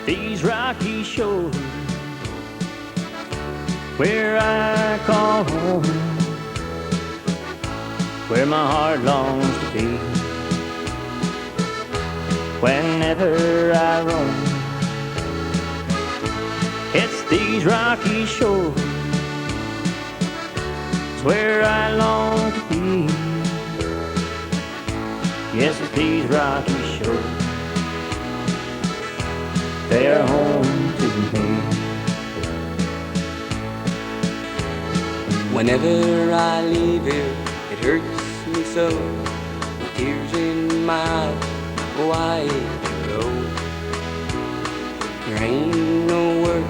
These rocky shores where I call home, where my heart longs to be. Whenever I roam, it's these rocky shores, it's where I long to be. Yes, it's these rocky shores, they are home to me. Whenever I leave here, it hurts me so, with tears in my eyes. Why go? There ain't no work,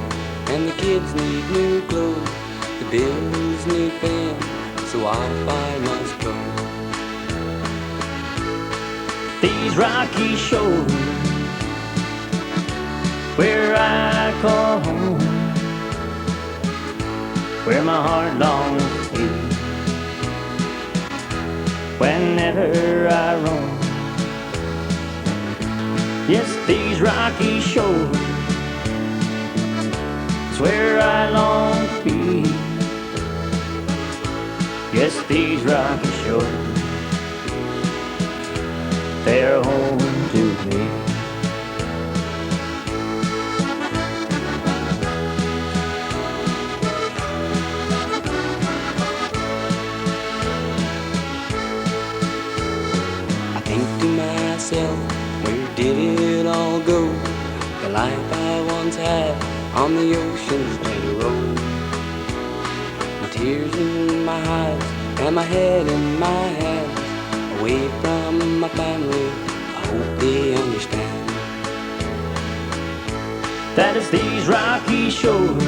and the kids need new clothes. The bills need paying, so I must go. These rocky shores, where I call home, where my heart longs to be. Whenever I roam, yes, these rocky shores, it's where I long to be. Yes, these rocky shores, they're home to me. I think to myself, where did it all go? The life I once had on the ocean's gentle road. With tears in my eyes and my head in my hands, away from my family, I hope they understand. That is these rocky shores,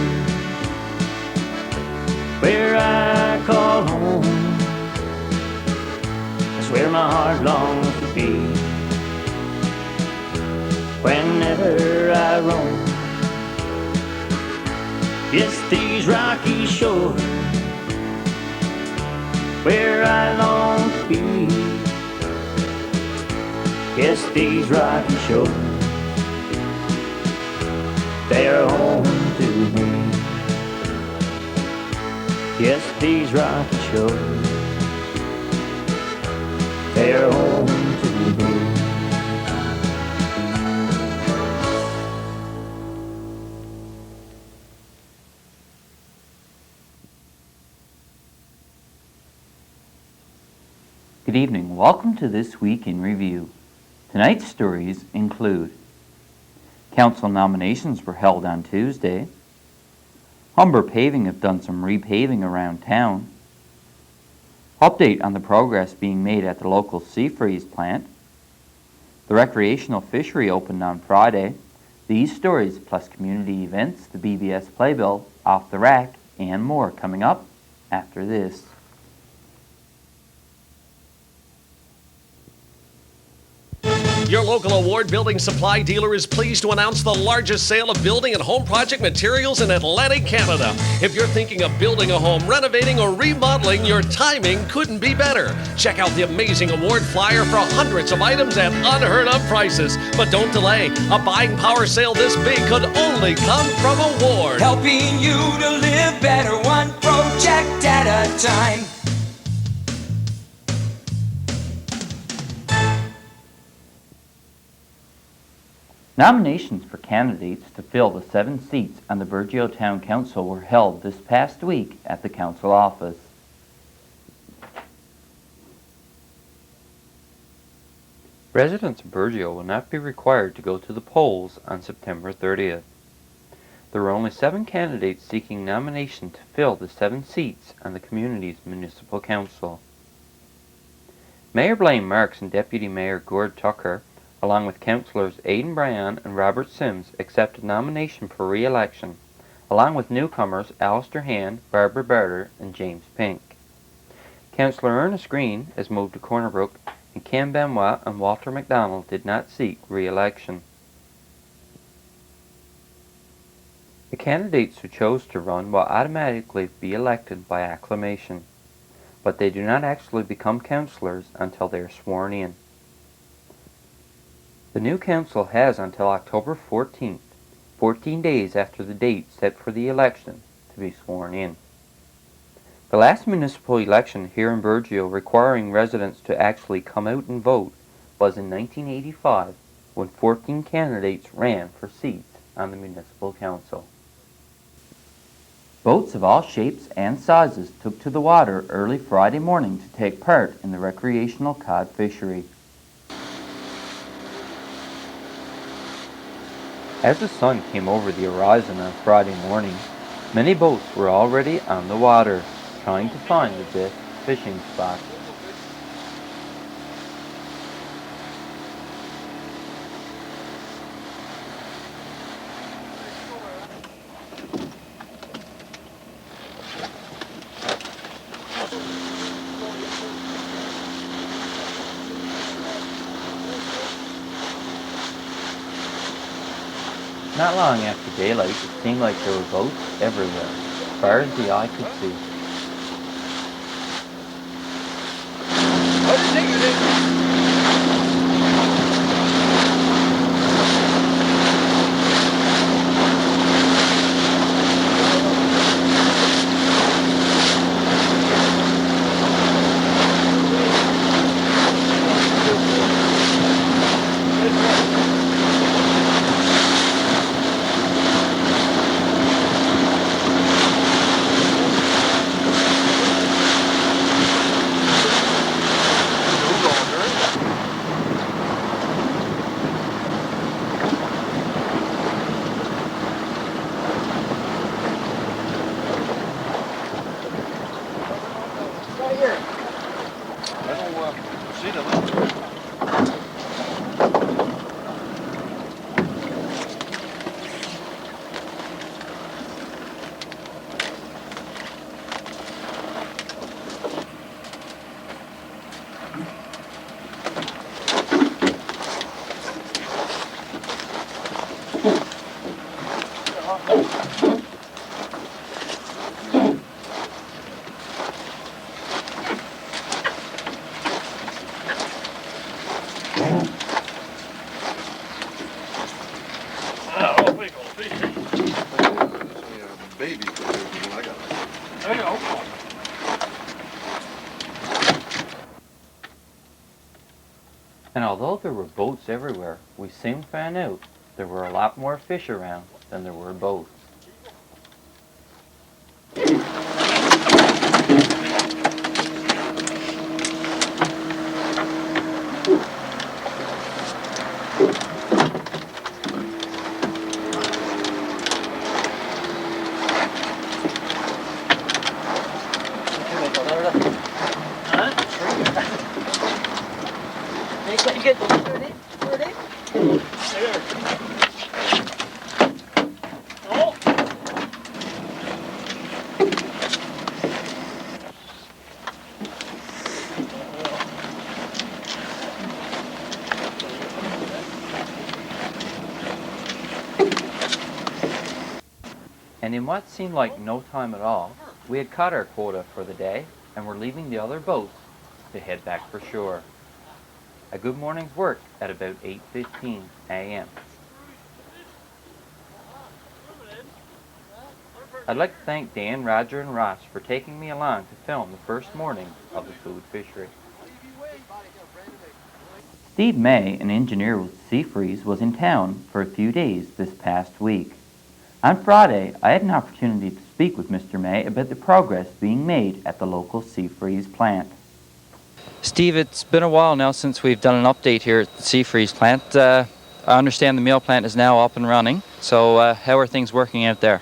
where I call home, that's where my heart longs to be. Whenever I roam, yes, these rocky shores, where I long to be. Yes, these rocky shores, they are home to me. Yes, these rocky shores, they are home to me. Good evening. Welcome to This Week in Review. Tonight's stories include council nominations were held on Tuesday. Humber Paving have done some repaving around town. Update on the progress being made at the local sea freeze plant. The recreational fishery opened on Friday. These stories plus community events, the BBS Playbill, Off the Rack, and more coming up after this. Your local award building supply dealer is pleased to announce the largest sale of building and home project materials in Atlantic Canada. If you're thinking of building a home, renovating, or remodeling, your timing couldn't be better. Check out the amazing award flyer for hundreds of items at unheard of prices. But don't delay. A buying power sale this big could only come from Award. Helping you to live better, one project at a time. Nominations for candidates to fill the 7 seats on the Burgeo Town Council were held this past week at the council office. Residents of Burgeo will not be required to go to the polls on September 30th. There are only 7 candidates seeking nomination to fill the 7 seats on the community's municipal council. Mayor Blaine Marks and Deputy Mayor Gord Tucker, along with councillors Aidan Bryan and Robert Sims, accepted nomination for re-election, along with newcomers Alistair Hand, Barbara Barter, and James Pink. Councillor Ernest Green has moved to Cornerbrook, and Ken Benoit and Walter McDonald did not seek re-election. The candidates who chose to run will automatically be elected by acclamation. but they do not actually become councillors until they are sworn in. The new council has until October 14th, 14 days after the date set for the election, to be sworn in. The last municipal election here in Burgeo requiring residents to actually come out and vote was in 1985, when 14 candidates ran for seats on the municipal council. Boats of all shapes and sizes took to the water early Friday morning to take part in the recreational cod fishery. As the sun came over the horizon on Friday morning, many boats were already on the water, trying to find the best fishing spot. Not long after daylight, it seemed like there were boats everywhere, as far as the eye could see. And although there were boats everywhere, we soon found out there were a lot more fish around than there were boats. And in what seemed like no time at all, we had caught our quota for the day and were leaving the other boats to head back for shore. A good morning's work at about 8:15 a.m. I'd like to thank Dan, Roger, and Ross for taking me along to film the first morning of the food fishery. Steve May, an engineer with Seafreeze, was in town for a few days this past week. On Friday, I had an opportunity to speak with Mr. May about the progress being made at the local Seafreeze plant. Steve, it's been a while now since we've done an update here at the Seafreeze plant. I understand the meal plant is now up and running, so how are things working out there?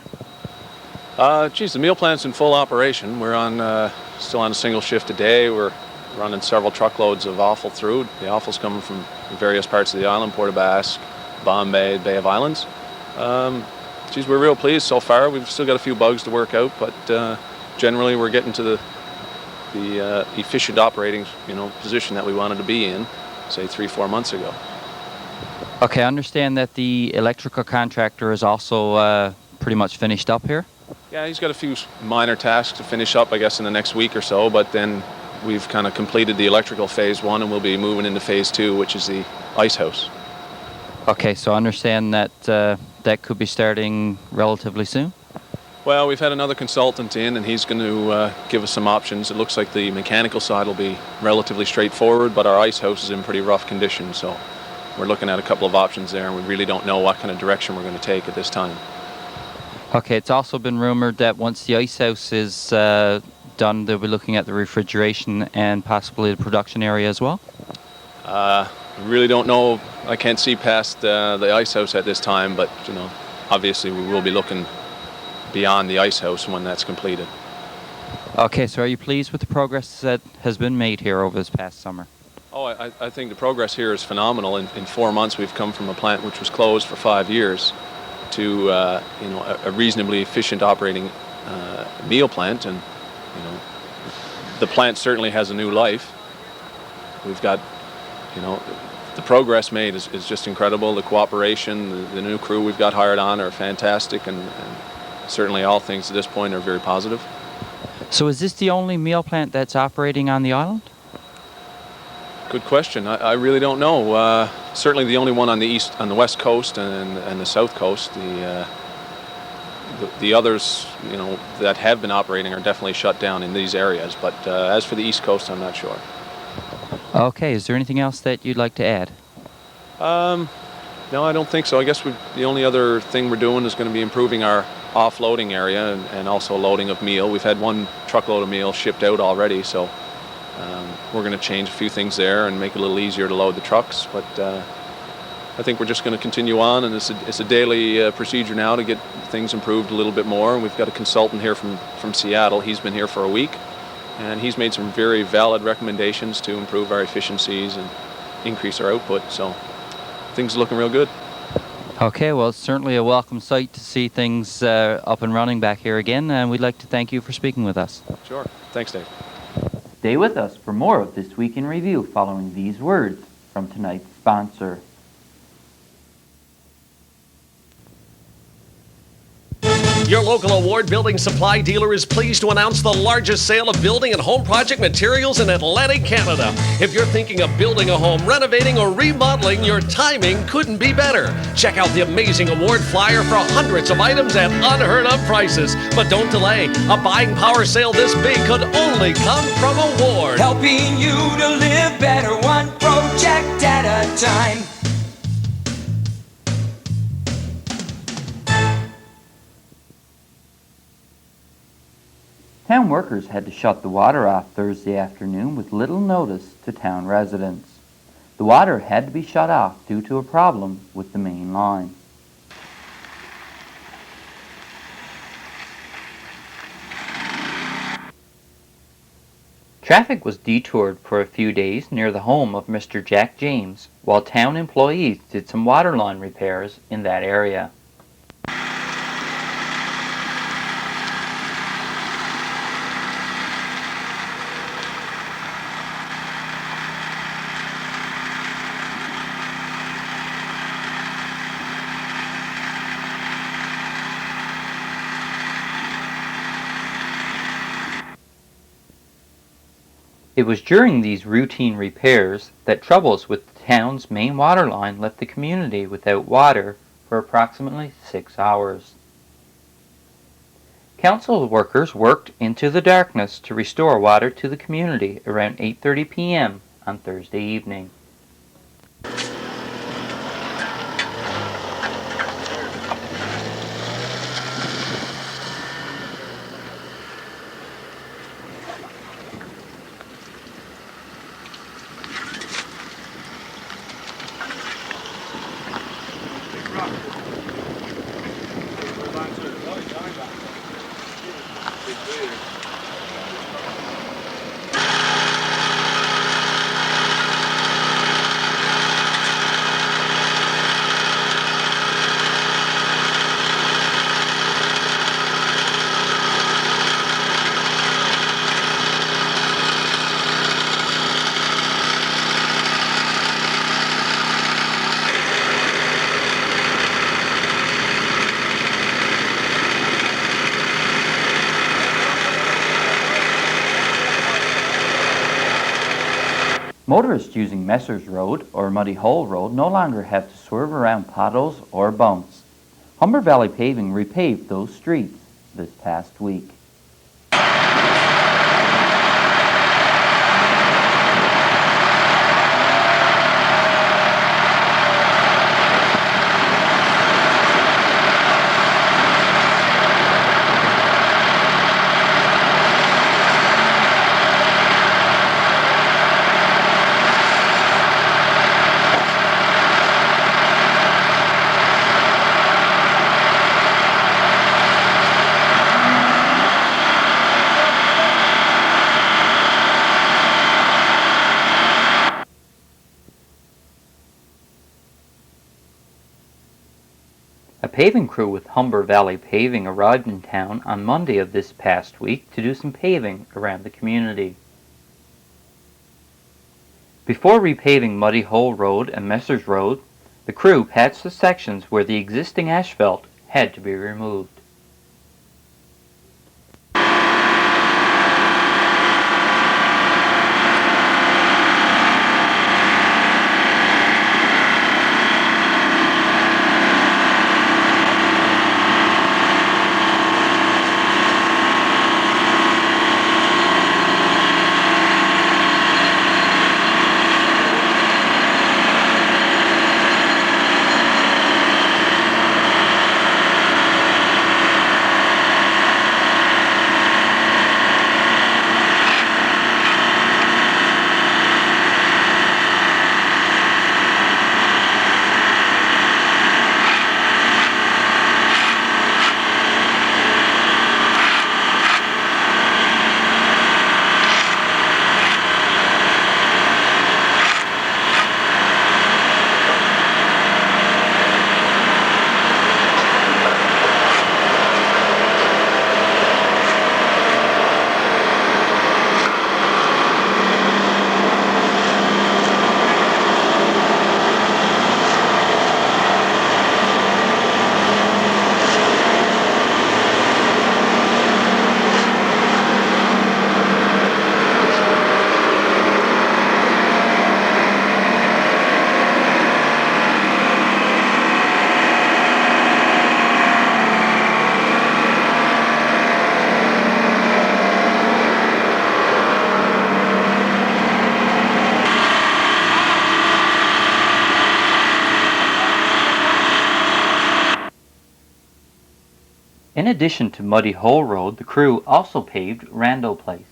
The meal plant's in full operation. We're on still on a single shift a day. We're running several truckloads of offal through. The offal's coming from various parts of the island, Port aux Basques, Bombay, Bay of Islands. We're real pleased so far. We've still got a few bugs to work out, but generally we're getting to the efficient operating position that we wanted to be in, say 3-4 months ago. Okay, I understand that the electrical contractor is also pretty much finished up here? Yeah, he's got a few minor tasks to finish up, I guess, in the next week or so, but then we've kind of completed the electrical phase 1 and we'll be moving into phase 2, which is the ice house. Okay, so I understand that that could be starting relatively soon? Well, we've had another consultant in and he's going to give us some options. It looks like the mechanical side will be relatively straightforward, but our ice house is in pretty rough condition, so we're looking at a couple of options there and we really don't know what kind of direction we're going to take at this time. Okay, it's also been rumored that once the ice house is done, they'll be looking at the refrigeration and possibly the production area as well? We really don't know. I can't see past the ice house at this time, but you know, obviously we will be looking beyond the ice house when that's completed. Okay, so are you pleased with the progress that has been made here over this past summer? Oh, I think the progress here is phenomenal. In 4 months we've come from a plant which was closed for 5 years to you know, a reasonably efficient operating meal plant, and you know, the plant certainly has a new life. We've got, you know, the progress made is just incredible. The cooperation, the new crew we've got hired on are fantastic, and certainly all things at this point are very positive. So is this the only meal plant that's operating on the island? Good question. I really don't know. Certainly the only one on the west coast and the south coast. The others, you know, that have been operating are definitely shut down in these areas. But as for the east coast, I'm not sure. Okay. Is there anything else that you'd like to add? No, I don't think so. I guess the only other thing we're doing is going to be improving our offloading area and also loading of meal. We've had 1 truckload of meal shipped out already, so we're going to change a few things there and make it a little easier to load the trucks. But I think we're just going to continue on, and it's a daily procedure now to get things improved a little bit more. We've got a consultant here from Seattle. He's been here for a week, and he's made some very valid recommendations to improve our efficiencies and increase our output. So things are looking real good. Okay, well, it's certainly a welcome sight to see things up and running back here again, and we'd like to thank you for speaking with us. Sure. Thanks, Dave. Stay with us for more of This Week in Review following these words from tonight's sponsor. Your local award building supply dealer is pleased to announce the largest sale of building and home project materials in Atlantic Canada. If you're thinking of building a home, renovating, or remodeling, your timing couldn't be better. Check out the amazing award flyer for hundreds of items at unheard of prices. But don't delay. A buying power sale this big could only come from Award. Helping you to live better, one project at a time. Town workers had to shut the water off Thursday afternoon with little notice to town residents. The water had to be shut off due to a problem with the main line. Traffic was detoured for a few days near the home of Mr. Jack James, while town employees did some water line repairs in that area. It was during these routine repairs that troubles with the town's main water line left the community without water for approximately 6 hours. Council workers worked into the darkness to restore water to the community around 8:30 p.m. on Thursday evening. Motorists using Messers Road or Muddy Hole Road no longer have to swerve around potholes or bumps. Humber Valley Paving repaved those streets this past week. A paving crew with Humber Valley Paving arrived in town on Monday of this past week to do some paving around the community. Before repaving Muddy Hole Road and Messers Road, the crew patched the sections where the existing asphalt had to be removed. In addition to Muddy Hole Road, the crew also paved Randall Place.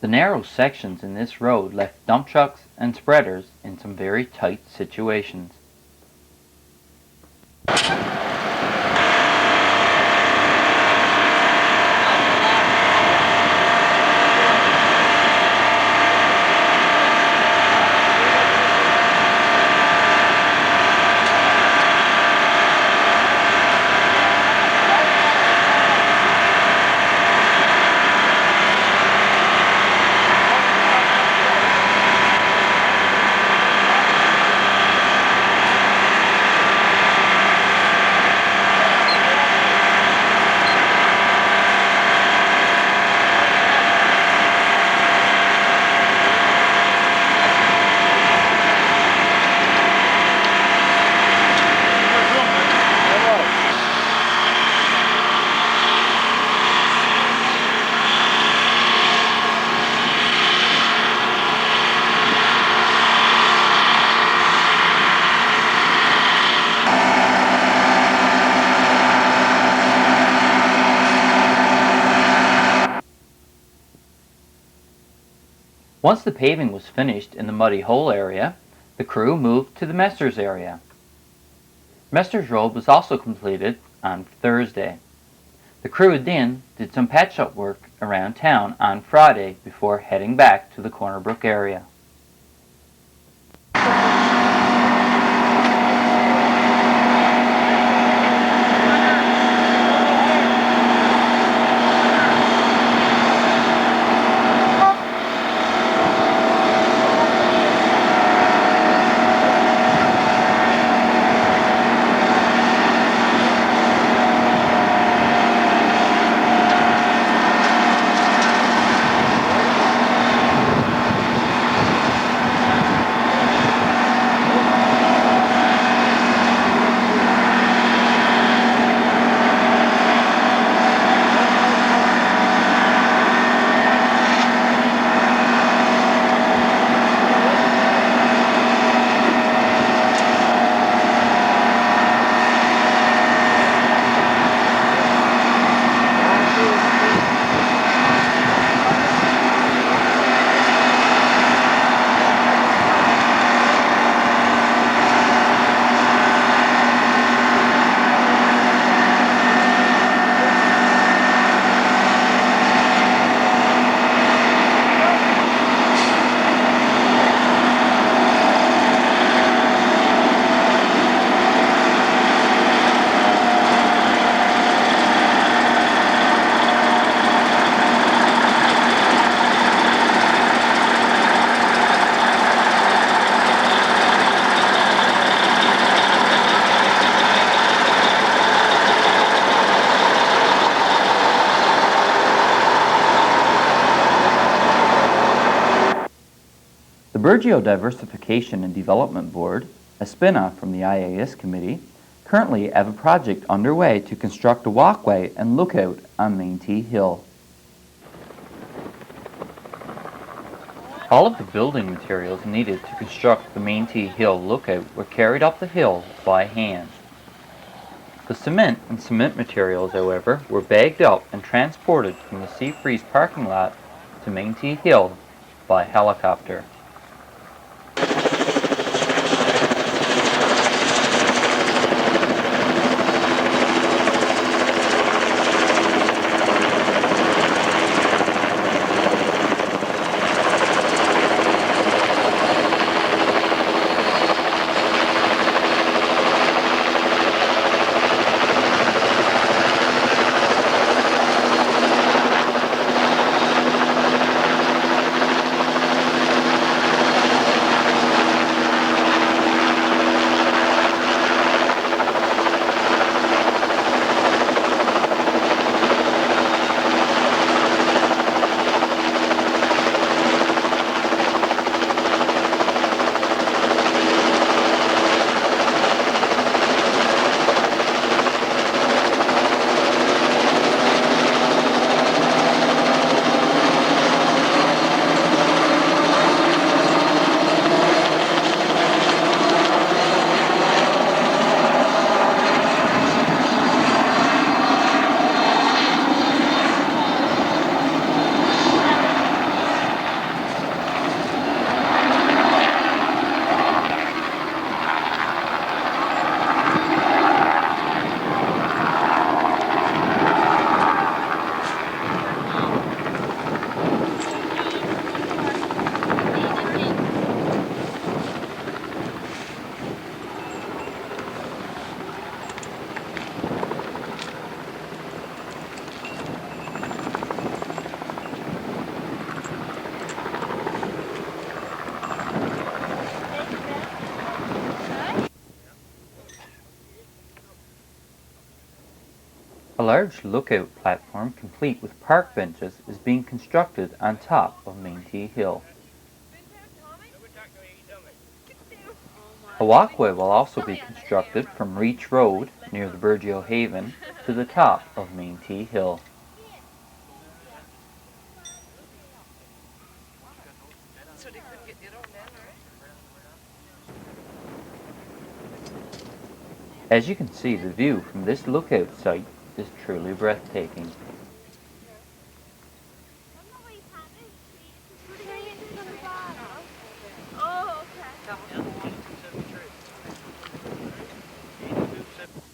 The narrow sections in this road left dump trucks and spreaders in some very tight situations. Once the paving was finished in the Muddy Hole area, the crew moved to the Messers area. Mester's Road was also completed on Thursday. The crew then did some patch-up work around town on Friday before heading back to the Corner Brook area. The Burgeo Diversification and Development Board, a spin-off from the IAS Committee, currently have a project underway to construct a walkway and lookout on Main-Tee Hill. All of the building materials needed to construct the Main-Tee Hill lookout were carried up the hill by hand. The cement and cement materials, however, were bagged up and transported from the Sea Freeze parking lot to Main-Tee Hill by helicopter. A large lookout platform complete with park benches is being constructed on top of Main-Tee Hill. A walkway will also be constructed from Reach Road near the Burgeo Haven to the top of Main-Tee Hill. As you can see, the view from this lookout site is truly breathtaking.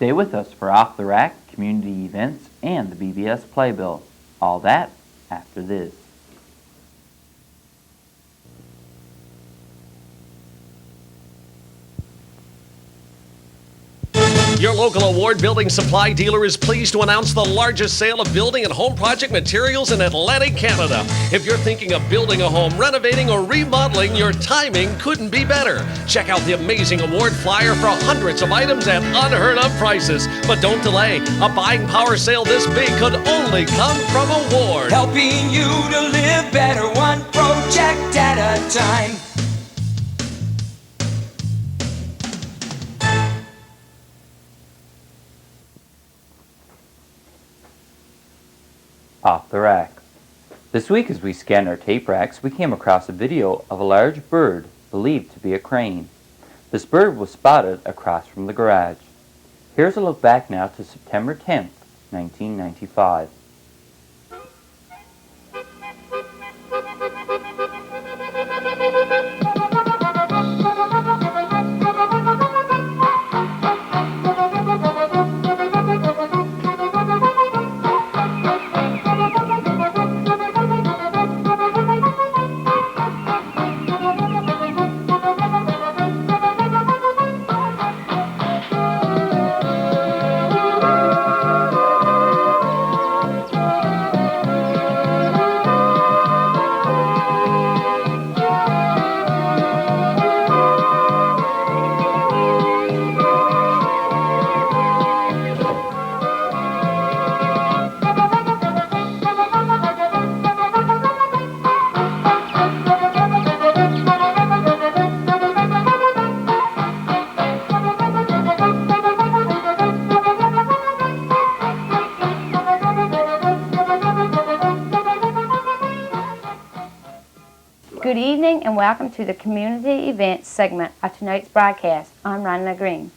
Stay with us for Off the Rack, community events, and the BBS Playbill. All that after this. Your local award building supply dealer is pleased to announce the largest sale of building and home project materials in Atlantic Canada. If you're thinking of building a home, renovating, or remodeling, your timing couldn't be better. Check out the amazing award flyer for hundreds of items at unheard of prices. But don't delay. A buying power sale this big could only come from Award. Helping you to live better, one project at a time. Off the Rack. This week as we scanned our tape racks, we came across a video of a large bird believed to be a crane. This bird was spotted across from the garage. Here's a look back now to September 10th, 1995. Good evening and welcome to the community events segment of tonight's broadcast. I'm Rhonda Green.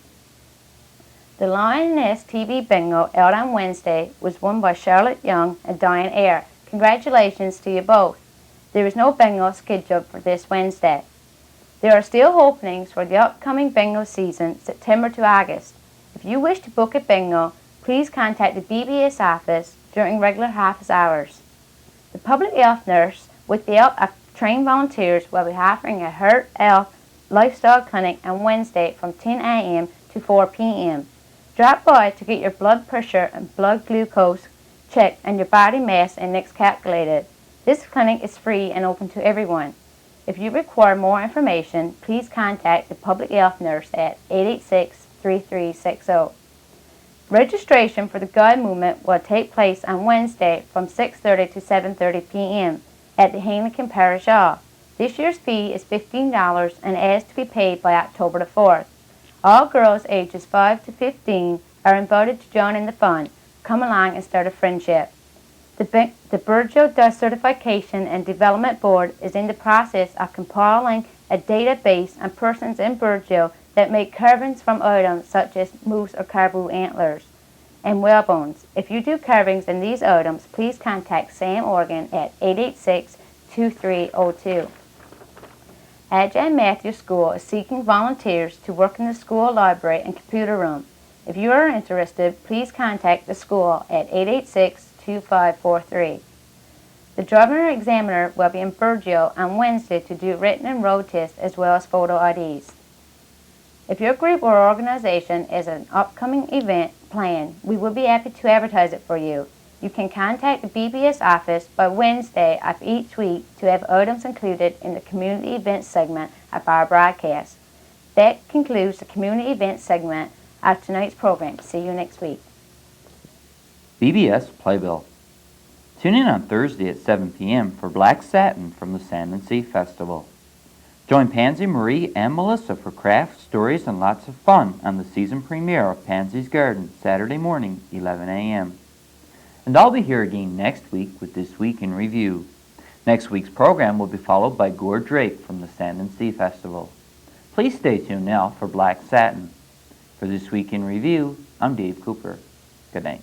The Lioness TV Bingo held on Wednesday was won by Charlotte Young and Diane Eyre. Congratulations to you both. There is no bingo scheduled for this Wednesday. There are still openings for the upcoming bingo season, September to August. If you wish to book a bingo, please contact the BBS office during regular office hours. The public health nurse, with the help of trained volunteers, will be offering a heart health lifestyle clinic on Wednesday from 10 a.m. to 4 p.m. Drop by to get your blood pressure and blood glucose checked and your body mass index calculated. This clinic is free and open to everyone. If you require more information, please contact the public health nurse at 886-3360. Registration for the Guide Movement will take place on Wednesday from 6:30 to 7:30 p.m. at the Anglican Parish Hall. This year's fee is $15 and is to be paid by October the 4th. All girls ages 5 to 15 are invited to join in the fun. Come along and start a friendship. The Burgeo Dust Certification and Development Board is in the process of compiling a database on persons in Burgeo that make carvings from items such as moose or caribou antlers and whalebones. If you do carvings in these items, please contact Sam Organ at 886-2302. Adjunct Matthews School is seeking volunteers to work in the school library and computer room. If you are interested, please contact the school at 886-2543. The driving examiner will be in Burgeo on Wednesday to do written and road tests as well as photo IDs. If your group or organization is an upcoming event planned, we will be happy to advertise it for you. You can contact the BBS office by Wednesday of each week to have items included in the community events segment of our broadcast. That concludes the community events segment of tonight's program. See you next week. BBS Playbill. Tune in on Thursday at 7 p.m. for Black Satin from the Sand and Sea Festival. Join Pansy, Marie, and Melissa for crafts, stories, and lots of fun on the season premiere of Pansy's Garden, Saturday morning, 11 a.m. And I'll be here again next week with This Week in Review. Next week's program will be followed by Gore Drake from the Sand and Sea Festival. Please stay tuned now for Black Satin. For This Week in Review, I'm Dave Cooper. Good night.